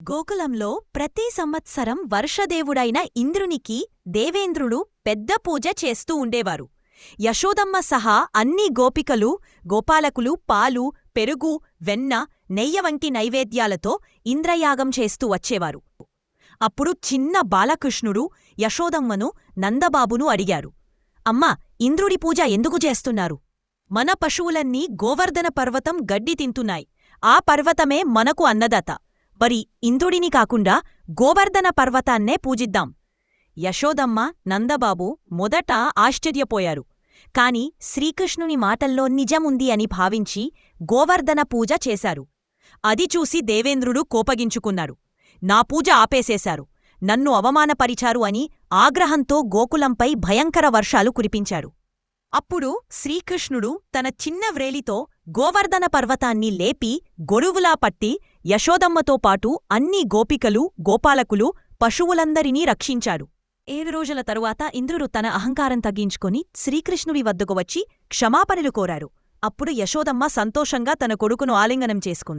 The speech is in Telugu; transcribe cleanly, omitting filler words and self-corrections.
గోకులంలో ప్రతి సంవత్సరం వర్షదేవుడైన ఇంద్రునికి దేవేంద్రుడు పెద్ద పూజ చేస్తూ ఉండేవారు. యశోదమ్మ సహా అన్ని గోపికలు, గోపాలకులు పాలు, పెరుగు, వెన్న, నెయ్య వంటి నైవేద్యాలతో ఇంద్రయాగం చేస్తూ వచ్చేవారు. అప్పుడు చిన్న బాలకృష్ణుడు యశోదమ్మను, నందబాబును అడిగారు, అమ్మా, ఇంద్రుడి పూజ ఎందుకు చేస్తున్నారు? మన పశువులన్నీ గోవర్ధన పర్వతం గడ్డి తింటున్నాయి. ఆ పర్వతమే మనకు అన్నదాత. మరి ఇంద్రుడిని కాకుండా గోవర్ధన పర్వతాన్నే పూజిద్దాం. యశోదమ్మ, నందబాబు మొదట ఆశ్చర్యపోయారు. కాని శ్రీకృష్ణుని మాటల్లో నిజముంది అని భావించి గోవర్ధన పూజ చేశారు. అది చూసి దేవేంద్రుడు కోపగించుకున్నారు. నా పూజ ఆపేసేశారు, నన్ను అవమానపరిచారు అని ఆగ్రహంతో గోకులంపై భయంకర వర్షాలు కురిపించారు. అప్పుడు శ్రీకృష్ణుడు తన చిన్న వ్రేలితో గోవర్ధన పర్వతాన్ని లేపి గొడుగులా పట్టి యశోదమ్మతో పాటు అన్ని గోపికలు, గోపాలకులు, పశువులందరినీ రక్షించారు. 7 రోజుల తరువాత ఇంద్రుడు తన అహంకారం తగ్గించుకొని శ్రీకృష్ణుడి వద్దకు వచ్చి క్షమాపణలు కోరారు. అప్పుడు యశోదమ్మ సంతోషంగా తన కొడుకును ఆలింగనం చేసుకుంది.